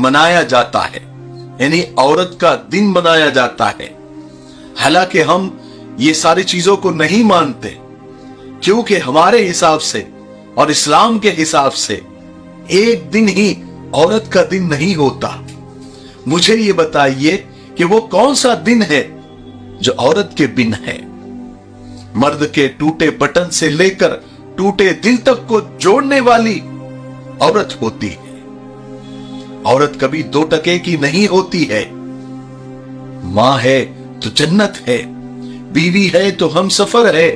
मनाया जाता है, यानी औरत का दिन मनाया जाता है। हालांकि हम ये सारी चीजों को नहीं मानते, क्योंकि हमारे हिसाब से और इस्लाम के हिसाब से एक दिन ही औरत का दिन नहीं होता। मुझे ये बताइए कि वो कौन सा दिन है जो औरत के बिन है। मर्द के टूटे बटन से लेकर टूटे दिल तक को जोड़ने वाली औरत होती है। औरत कभी दो टके की नहीं होती है। मां है तो जन्नत है, बीवी है तो हमसफर है,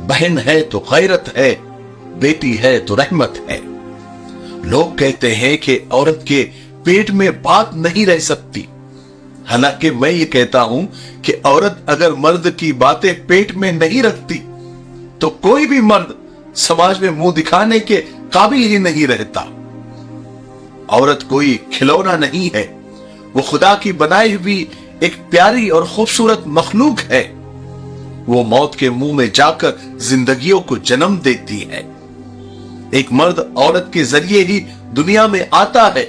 बहन है तो गैरत है, बेटी है तो रहमत है। लोग कहते हैं कि औरत के पेट में बात नहीं रह सकती। हालांकि मैं ये कहता हूं कि औरत अगर मर्द की बातें पेट में नहीं रखती तो कोई भी मर्द समाज में मुंह दिखाने के काबिल ही नहीं रहता। औरत कोई खिलौना नहीं है, वो खुदा की बनाई हुई एक प्यारी और खूबसूरत मखलूक है। वो मौत के मुंह में जाकर जिंदगियों को जन्म देती है। एक मर्द औरत के जरिए ही दुनिया में आता है,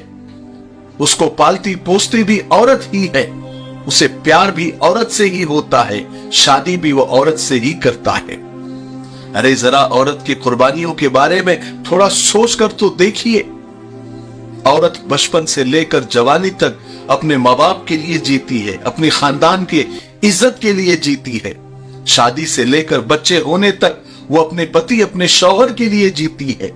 उसको पालती पोसती भी औरत ही है, उसे प्यार भी औरत से ही होता है, शादी भी वो औरत से ही करता है। अरे जरा औरत की कुर्बानियों के बारे में थोड़ा सोच कर तो देखिए। औरत बचपन से लेकर जवानी तक अपने माँ बाप के लिए जीती है, अपने खानदान के इज्जत के लिए जीती है। शादी से लेकर बच्चे होने तक वो अपने पति अपने शौहर के लिए जीती है।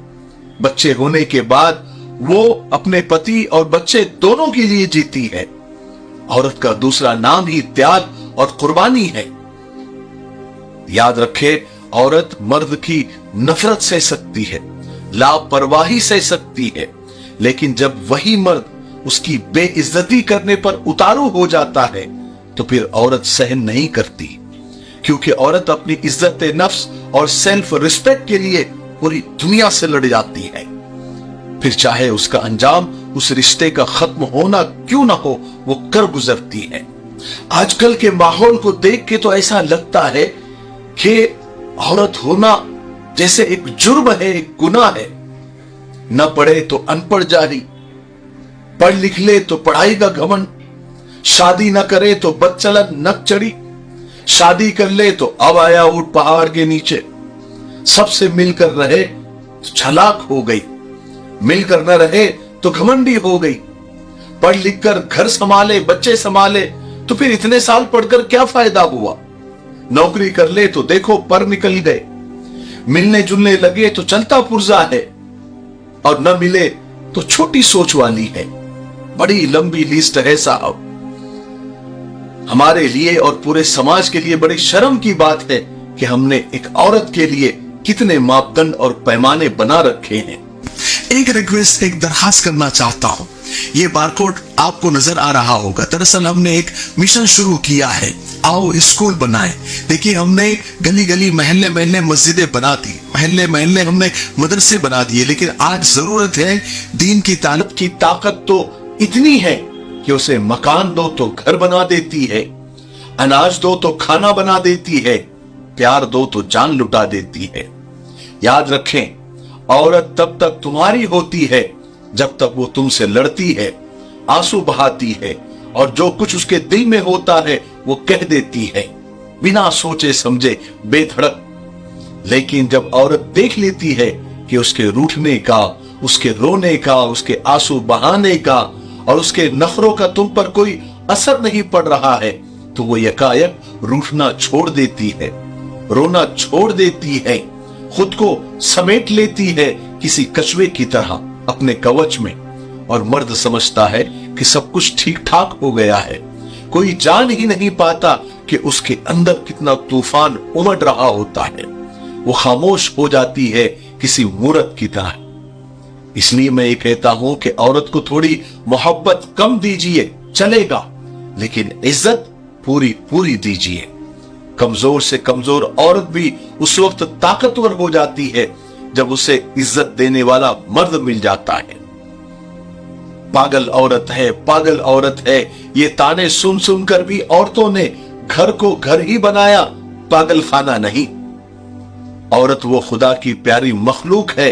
बच्चे होने के बाद वो अपने पति और बच्चे दोनों के लिए जीती है। औरत का दूसरा नाम ही त्याग और कुर्बानी है। याद रखे, औरत मर्द की नफरत सह सकती है, लापरवाही सह सकती है, लेकिन जब वही मर्द उसकी बेइज्जती करने पर उतारू हो जाता है तो फिर औरत सहन नहीं करती, क्योंकि औरत अपनी इज्जत नफ्स और सेल्फ रिस्पेक्ट के लिए पूरी दुनिया से लड़ जाती है। फिर चाहे उसका अंजाम उस रिश्ते का खत्म होना क्यों ना हो, वो कर गुजरती है। आजकल के माहौल को देख के तो ऐसा लगता है कि औरत होना जैसे एक जुर्म है, एक गुनाह है। न पढ़े तो अनपढ़ जारी, पढ़ लिख ले तो पढ़ाई का घमंड, शादी न करे तो बदचलन नक चढ़ी, शादी कर ले तो अब आया ऊट पहाड़ के नीचे, सबसे मिलकर रहे तो छलाक हो गई, मिलकर न रहे तो घमंडी हो गई। पढ़ लिख कर घर संभाले, बच्चे संभाले तो फिर इतने साल पढ़कर क्या फायदा हुआ। नौकरी कर ले तो देखो पर निकल गए, मिलने जुलने लगे तो चलता पुर्जा है, और न मिले तो छोटी सोच वाली है। बड़ी लंबी लिस्ट है साहब। हमारे लिए और पूरे समाज के लिए बड़ी शर्म की बात है कि हमने एक औरत के लिए कितने मापदंड और पैमाने बना रखे हैं। एक रिक्वेस्ट, एक दरखास्त करना चाहता हूं। ये बारकोड आपको नजर आ रहा होगा। दरअसल हमने एक मिशन शुरू किया है, आओ स्कूल बनाए। देखिए, हमने गली गली महल्ले महल्ले मस्जिदें बना दी, महल्ले महल्ले हमने मदरसे बना दिए, लेकिन आज जरूरत है दीन की तालीम की ताकत तो इतनी है कि उसे मकान दो तो घर बना देती है, अनाज दो तो खाना बना देती है, प्यार दो तो जान लुटा देती है। याद रखें, औरत तब तक तुम्हारी होती है जब तक वो तुमसे लड़ती है, आंसू बहाती है, और जो कुछ उसके दिल में होता है वो कह देती है, बिना सोचे समझे बेधड़क। लेकिन जब औरत देख लेती है कि उसके रूठने का, उसके रोने का, उसके आंसू बहाने का और उसके नखरों का तुम पर कोई असर नहीं पड़ रहा है, तो वो यकायक रूठना छोड़ देती है, रोना छोड़ देती है, खुद को समेट लेती है किसी कछुए की तरह अपने कवच में, और मर्द समझता है कि सब कुछ ठीक ठाक हो गया है। कोई जान ही नहीं पाता कि उसके अंदर कितना तूफान उमड़ रहा होता है। वो खामोश हो जाती है किसी मूरत की तरह। इसलिए मैं ये कहता हूं कि औरत को थोड़ी मोहब्बत कम दीजिए, चलेगा, लेकिन इज्जत पूरी पूरी दीजिए। कमजोर से कमजोर औरत भी उस वक्त ताकतवर हो जाती है जब उसे इज्जत देने वाला मर्द मिल जाता है। पागल औरत है, पागल औरत है, ये ताने सुन सुनकर भी औरतों ने घर को घर ही बनाया, पागल खाना नहीं। औरत वो खुदा की प्यारी मखलूक है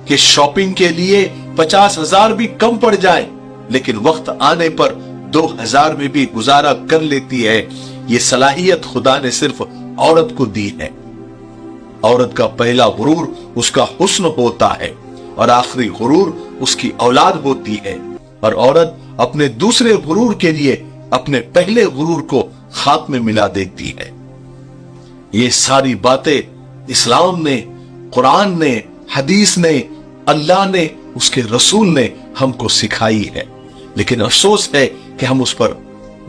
कि शॉपिंग के लिए 50,000 भी कम पड़ जाए, लेकिन वक्त आने पर 2000 में भी गुजारा कर लेती है। ये सलाहियत खुदा ने सिर्फ औरत को दी है। औरत का पहला गुरूर उसका हुस्न होता है और आखिरी गुरूर उसकी औलाद होती है, और औरत अपने दूसरे गुरूर के लिए अपने पहले गुरूर को खाक में मिला देती है। ये सारी बातें इस्लाम ने, कुरान ने, हदीस ने, अल्लाह ने, उसके रसूल ने हमको सिखाई है, लेकिन अफसोस है कि हम उस पर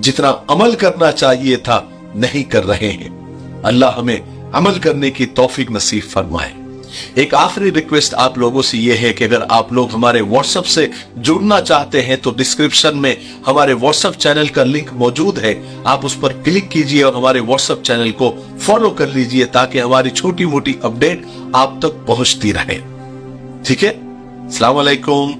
जितना अमल करना चाहिए था नहीं कर रहे हैं। अल्लाह हमें अमल करने की तौफीक नसीब फरमाए। एक आखिरी रिक्वेस्ट आप लोगों से यह है कि अगर आप लोग हमारे व्हाट्सएप से जुड़ना चाहते हैं तो डिस्क्रिप्शन में हमारे व्हाट्सएप चैनल का लिंक मौजूद है, आप उस पर क्लिक कीजिए और हमारे व्हाट्सएप चैनल को फॉलो कर लीजिए ताकि हमारी छोटी मोटी अपडेट आप तक पहुंचती रहे। ठीक है, अस्सलाम वालेकुम।